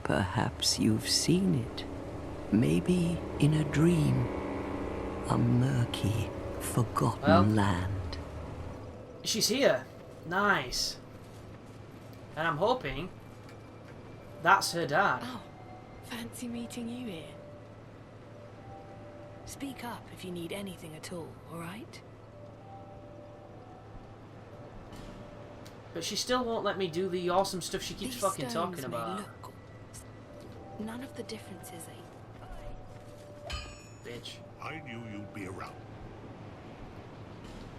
Perhaps you've seen it. Maybe in a dream. A murky, forgotten land. She's here. Nice. And I'm hoping that's her dad. Oh, fancy meeting you here. Speak up if you need anything at all, alright? But she still won't let me do the awesome stuff she keeps fucking talking about. Look, none of the differences Bitch. I knew you'd be around.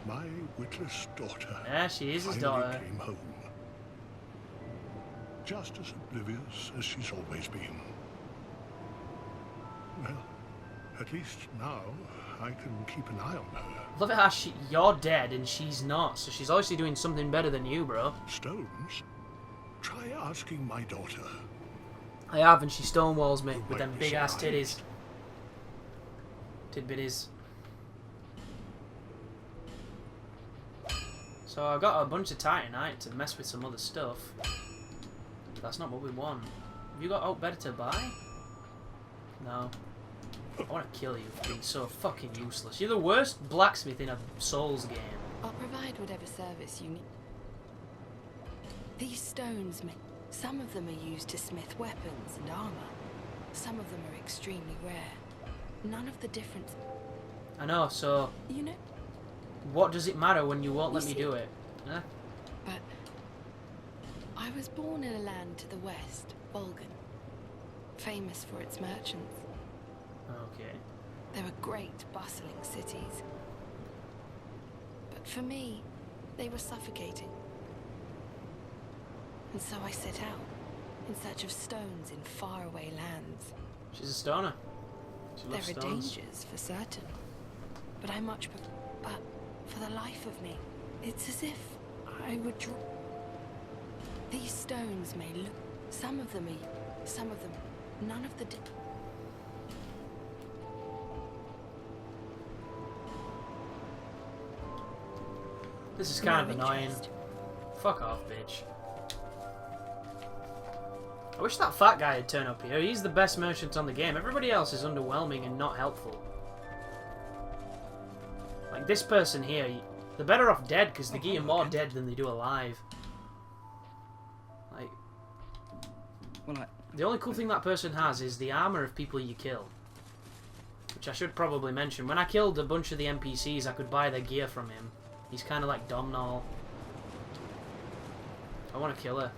My witless daughter. Yeah, she is his finally daughter. came home. Just as oblivious as she's always been. Well, at least now I can keep an eye on her. Love it how you're dead and she's not, so she's obviously doing something better than you, bro. Stones? Try asking my daughter. I have, and she stonewalls me with When them is big she ass right? titties. Tidbitties. So I got a bunch of titanite to mess with some other stuff. But that's not what we want. Have you got out better to buy? No. I want to kill you for being so fucking useless. You're the worst blacksmith in a Souls game. I'll provide whatever service you need. These stones, some of them are used to smith weapons and armor. Some of them are extremely rare. None of the difference. I know, so You know, what does it matter when you won't let You me see- do it? Huh? but I was born in a land to the west, Volgan, famous for its merchants. Okay. There were great, bustling cities. But for me, they were suffocating. And so I set out, in search of stones in faraway lands. She's a stoner. She There loves are stones. dangers, for certain. But I much prefer... But for the life of me, it's as if I would draw... These stones may look... Some of them are... Some of them... None of the... This is kind of No annoying. interest. Fuck off, bitch. I wish that fat guy had turned up here. He's the best merchant on the game. Everybody else is underwhelming and not helpful. Like this person here, they're better off dead because they get you more dead than they do alive. Like, the only cool thing that person has is the armor of people you kill. Which I should probably mention. When I killed a bunch of the NPCs, I could buy their gear from him. He's kind of like Domhnall. I want to kill her.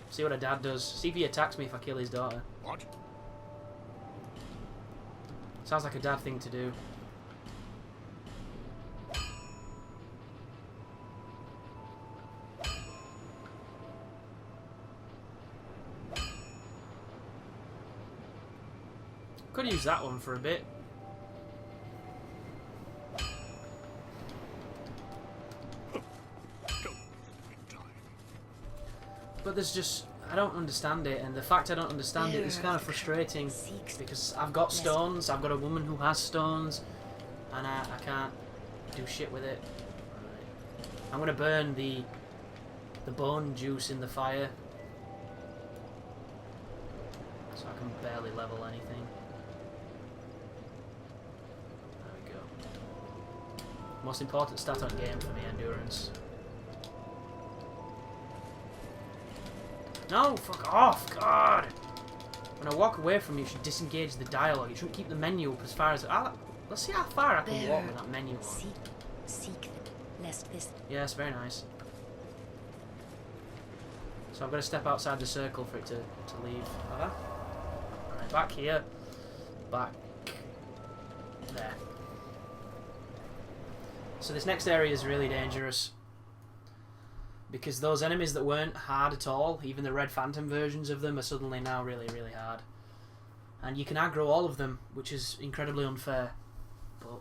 See what her dad does. See if he attacks me if I kill his daughter. What? Sounds like a dad thing to do. Could use that one for a bit. But there's just... I don't understand it, and the fact I don't understand it is kind of frustrating. Because I've got stones, I've got a woman who has stones, and I can't do shit with it. Right. I'm going to burn the bone juice in the fire. So I can barely level anything. There we go. Most important stat on game for me, endurance. No, fuck off, God! When I walk away from you, you should disengage the dialogue. You shouldn't keep the menu up as far as... let's see how far I can walk with that menu on. Seek them, lest this... Yes, very nice. So I've got to step outside the circle for it to leave. Alright, back here. Back there. So this next area is really dangerous. Because those enemies that weren't hard at all, even the Red Phantom versions of them, are suddenly now really, really hard. And you can aggro all of them, which is incredibly unfair. But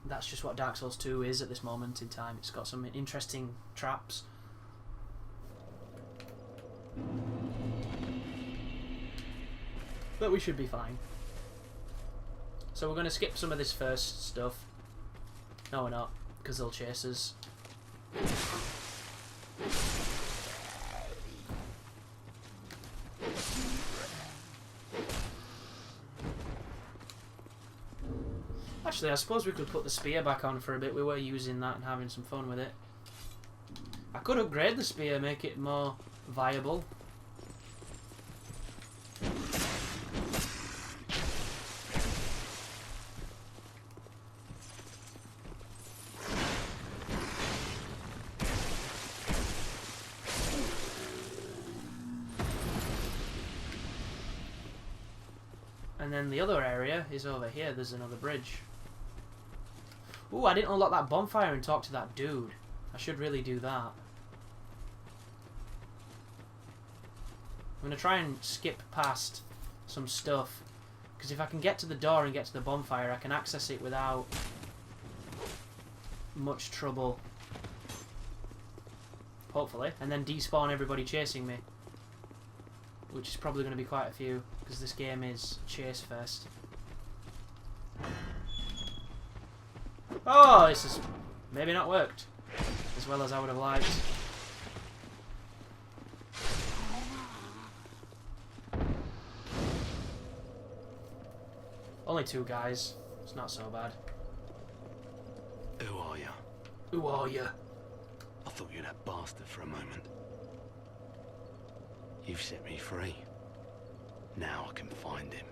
that's just what Dark Souls 2 is at this moment in time. It's got some interesting traps. But we should be fine. So we're going to skip some of this first stuff. No, we're not, because they'll chase us. Actually, I suppose we could put the spear back on for a bit. We were using that and having some fun with it. I could upgrade the spear, make it more viable. And then the other area is over here. There's another bridge. Ooh, I didn't unlock that bonfire and talk to that dude. I should really do that. I'm going to try and skip past some stuff. Because if I can get to the door and get to the bonfire, I can access it without much trouble. Hopefully. And then despawn everybody chasing me. Which is probably going to be quite a few. Because this game is chase fest. Oh, this has maybe not worked as well as I would have liked. Only 2 guys. It's not so bad. Who are you? Who are you? I thought you were that bastard for a moment. You've set me free. Now I can find him.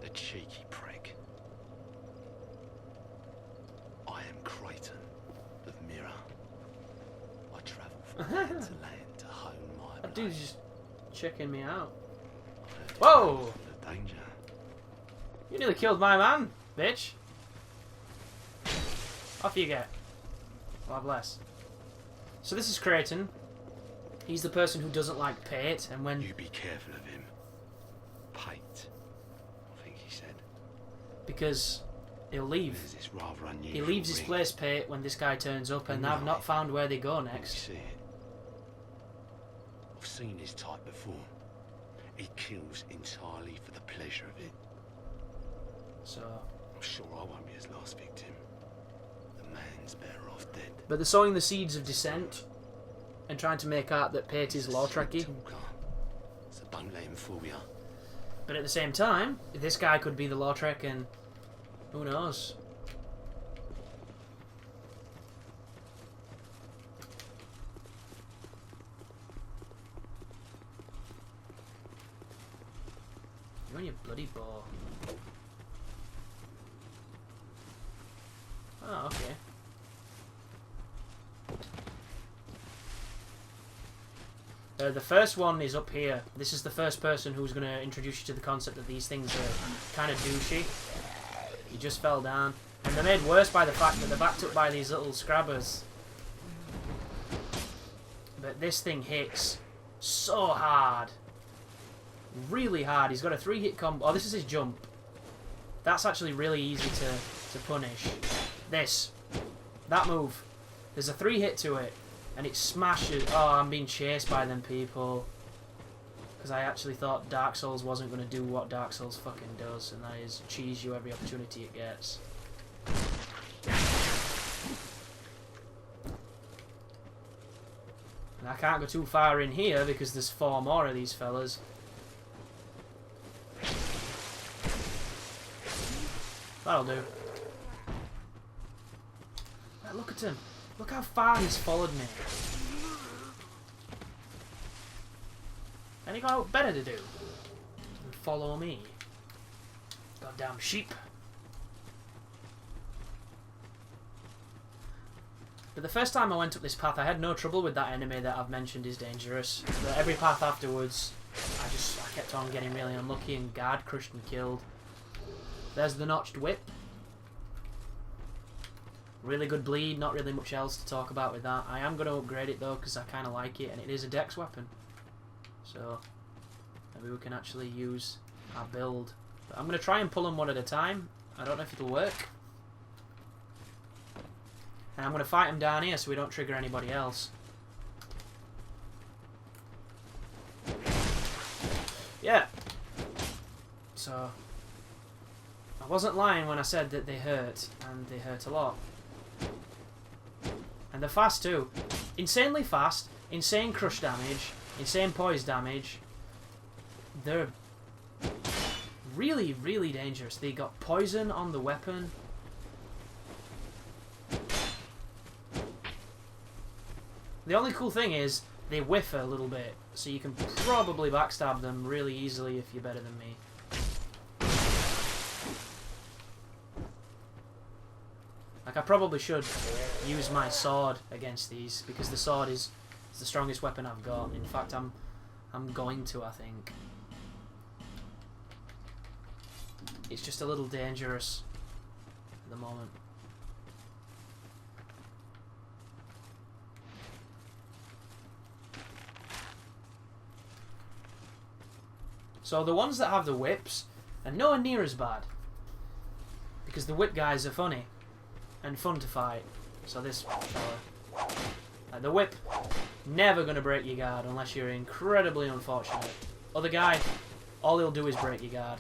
The cheeky prick. I am Creighton of Mirror. I travel from land to land to hone my That blade. dude's just checking me out. I've heard Whoa! the danger. You nearly killed my man, bitch. Off you get. God bless. So this is Creighton. He's the person who doesn't like Pate, and when... You be careful of him. Pate, I think he said. Because he'll leave. There's this rather unusual He leaves his ring. place, Pate, when this guy turns up, and You I've know not it. found where they go Let me next. see it. I've seen his type before. He kills entirely for the pleasure of it. So... I'm sure I won't be his last victim. The man's better off dead. But they're sowing the seeds of dissent, and trying to make out that Pate is He's a law slick tracky. talker, so don't let him fool you. But at the same time, this guy could be the law trek, and who knows? You're on your bloody ball. Oh, okay. The first one is up here. This is the first person who's going to introduce you to the concept that these things are kind of douchey. He just fell down. And they're made worse by the fact that they're backed up by these little scrabbers. But this thing hits so hard. Really hard. He's got a 3-hit combo. Oh, this is his jump. That's actually really easy to punish. This. That move. There's a 3-hit to it. And it smashes... Oh, I'm being chased by them people. Because I actually thought Dark Souls wasn't going to do what Dark Souls fucking does. And that is cheese you every opportunity it gets. And I can't go too far in here because there's 4 more of these fellas. That'll do. Right, look at him. Look how far he's followed me. And he got better to do than follow me. Goddamn sheep. But the first time I went up this path, I had no trouble with that enemy that I've mentioned is dangerous. But every path afterwards, I kept on getting really unlucky and guard crushed and killed. There's the notched whip. Really good bleed, not really much else to talk about with that. I am going to upgrade it though because I kind of like it and it is a dex weapon. So maybe we can actually use our build. But I'm going to try and pull them one at a time. I don't know if it'll work. And I'm going to fight them down here so we don't trigger anybody else. Yeah. So I wasn't lying when I said that they hurt, and they hurt a lot. And they're fast too. Insanely fast, insane crush damage, insane poise damage. They're really, really dangerous. They got poison on the weapon. The only cool thing is they whiff a little bit, so you can probably backstab them really easily if you're better than me. Like, I probably should use my sword against these, because the sword is the strongest weapon I've got. In fact, I'm going to, I think. It's just a little dangerous at the moment. So the ones that have the whips are nowhere near as bad, because the whip guys are funny and fun to fight. So this fella, the whip, never gonna break your guard unless you're incredibly unfortunate. Other guy, all he'll do is break your guard.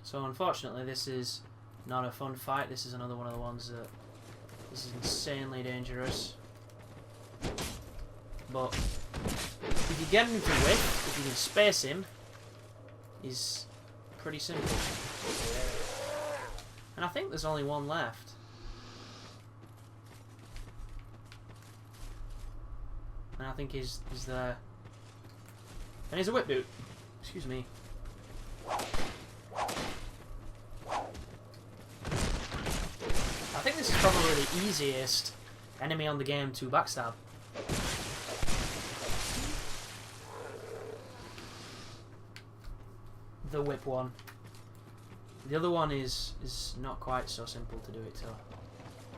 So unfortunately this is not a fun fight. This is another one of the ones that this is insanely dangerous. But if you get him to whiff, if you can space him, he's pretty simple. And I think there's only one left. And I think he's there. And he's a whip boot. Excuse me. I think this is probably the easiest enemy on the game to backstab. The whip one. The other one is not quite so simple to do it to.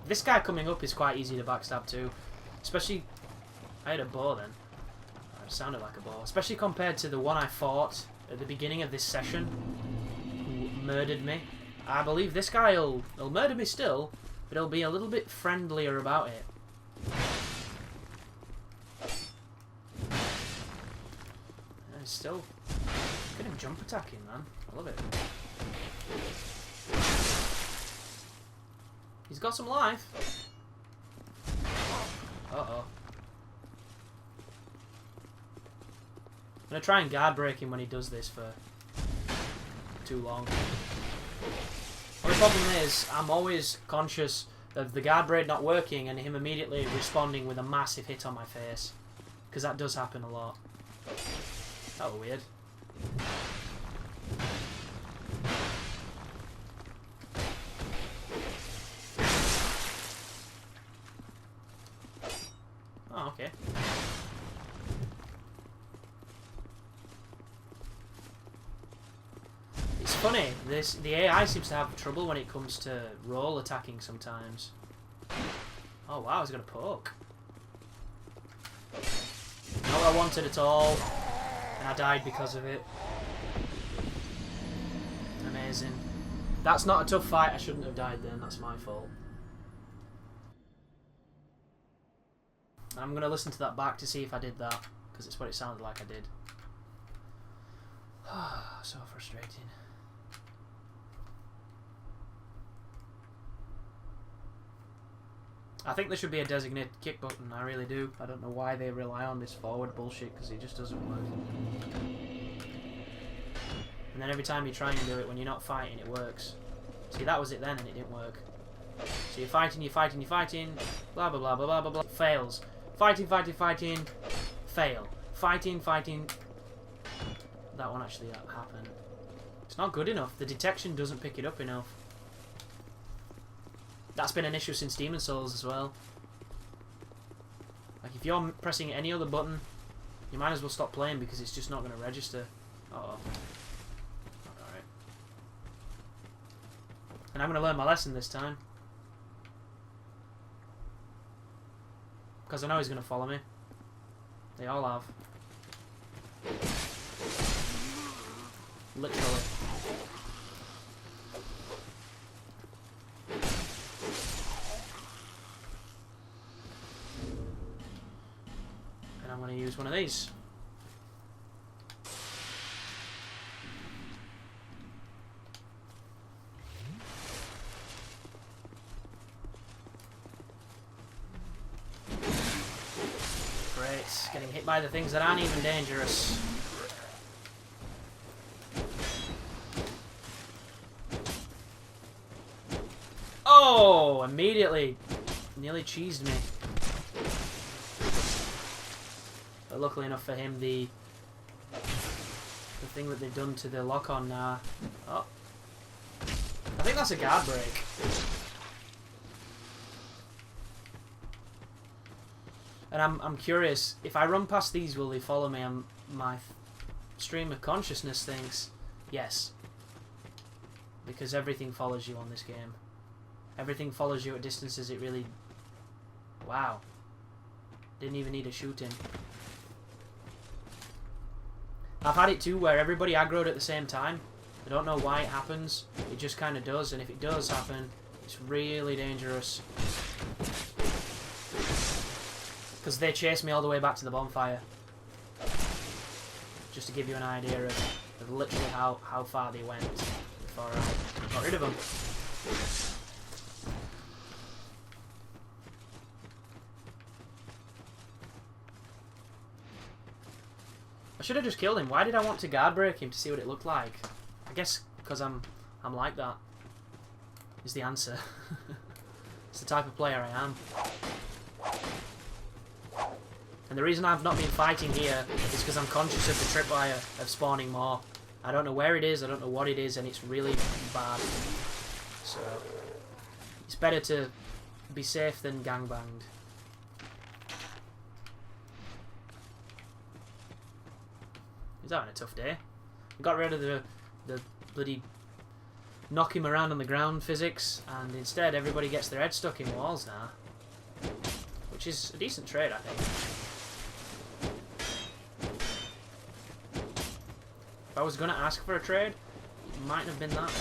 This guy coming up is quite easy to backstab too. Especially, I had a bow then. It sounded like a bow. Especially compared to the one I fought at the beginning of this session, who murdered me. I believe this guy will murder me still, but he'll be a little bit friendlier about it. And he's still... Look at him jump attacking, man. I love it. He's got some life. Uh-oh. I'm going to try and guard break him when he does this for too long. The problem is, I'm always conscious of the guard braid not working and him immediately responding with a massive hit on my face. Because that does happen a lot. That was weird. Oh, okay. It's funny, the AI seems to have trouble when it comes to roll attacking sometimes. Oh wow, he's got a poke. Not what I wanted at all, and I died because of it. Amazing. That's not a tough fight, I shouldn't have died then, that's my fault. I'm going to listen to that back to see if I did that, because it's what it sounded like I did. So frustrating. I think there should be a designated kick button, I really do. I don't know why they rely on this forward bullshit, because it just doesn't work. And then every time you try and do it when you're not fighting, it works. See, that was it then, and it didn't work. So you're fighting, blah blah blah blah blah blah blah. It fails. Fighting, fail. Fighting. That one actually happened. It's not good enough. The detection doesn't pick it up enough. That's been an issue since Demon Souls as well. Like, if you're pressing any other button, you might as well stop playing because it's just not going to register. Uh-oh. Alright. And I'm going to learn my lesson this time. Because I know he's going to follow me. They all have. Literally. one of these. Great, getting hit by the things that aren't even dangerous. Oh, immediately nearly cheesed me. But luckily enough for him, the thing that they've done to the lock-on now. Oh, I think that's a guard break. And I'm curious, if I run past these, will they follow me? My stream of consciousness thinks yes, because everything follows you on this game. Everything follows you at distances it really... Wow. Didn't even need a shooting. I've had it too where everybody aggroed at the same time. I don't know why it happens. It just kind of does, and if it does happen, it's really dangerous. Because they chased me all the way back to the bonfire. Just to give you an idea of literally how far they went before I got rid of them. I should have just killed him. Why did I want to guard break him to see what it looked like? I guess because I'm like that. Is the answer. It's the type of player I am. And the reason I've not been fighting here is because I'm conscious of the tripwire of spawning more. I don't know where it is, I don't know what it is, and it's really bad. So it's better to be safe than gangbanged. He's having a tough day. I got rid of the bloody knock him around on the ground physics, and instead everybody gets their head stuck in walls now. Which is a decent trade, I think. If I was going to ask for a trade, it might have been that.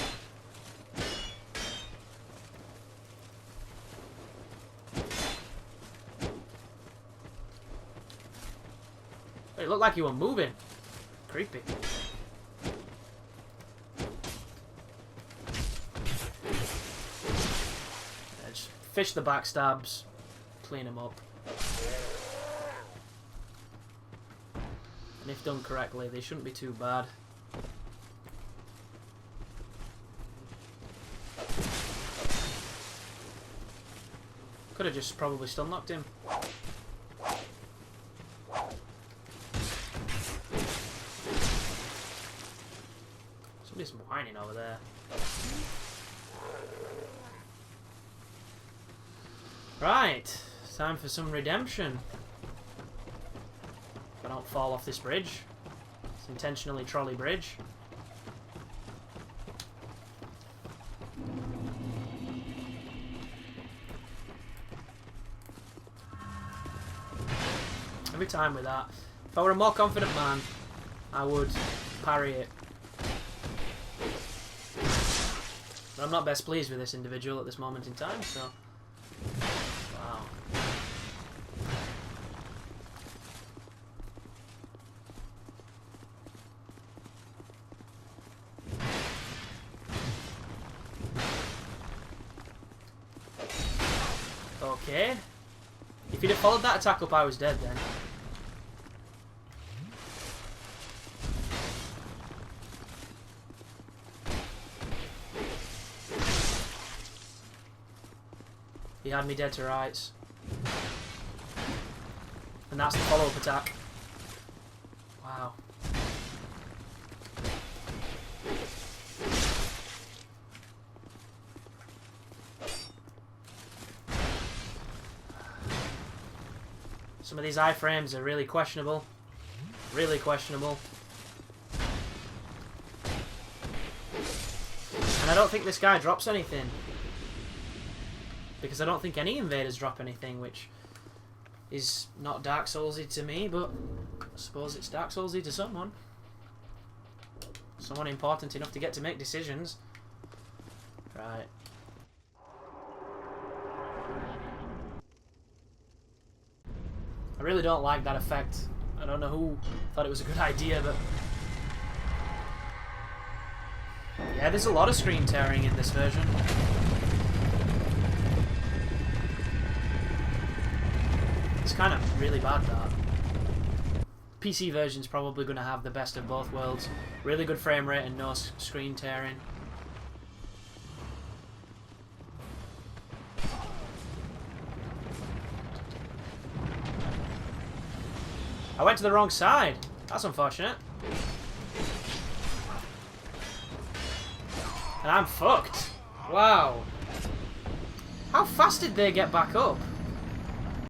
It looked like you were moving. Creepy. Yeah, just fish the backstabs, clean them up. And if done correctly, they shouldn't be too bad. Could have just probably stun locked him. Somebody's whining over there. Right, time for some redemption. If I don't fall off this bridge. It's intentionally trolley bridge. Every time with that. If I were a more confident man, I would parry it. But I'm not best pleased with this individual at this moment in time, so... Wow. Okay. If he'd have followed that attack up, I was dead then. He had me dead to rights. And that's the follow-up attack. Wow. Some of these iframes are really questionable. Really questionable. And I don't think this guy drops anything. Because I don't think any invaders drop anything, which is not Dark Soulsy to me, but I suppose it's Dark Soulsy to someone. Someone important enough to get to make decisions. Right. I really don't like that effect I don't know who thought it was a good idea, but... Yeah, there's a lot of screen tearing in this version. It's kind of really bad, that. PC version's probably going to have the best of both worlds. Really good frame rate and no screen tearing. I went to the wrong side. That's unfortunate. And I'm fucked. Wow. How fast did they get back up?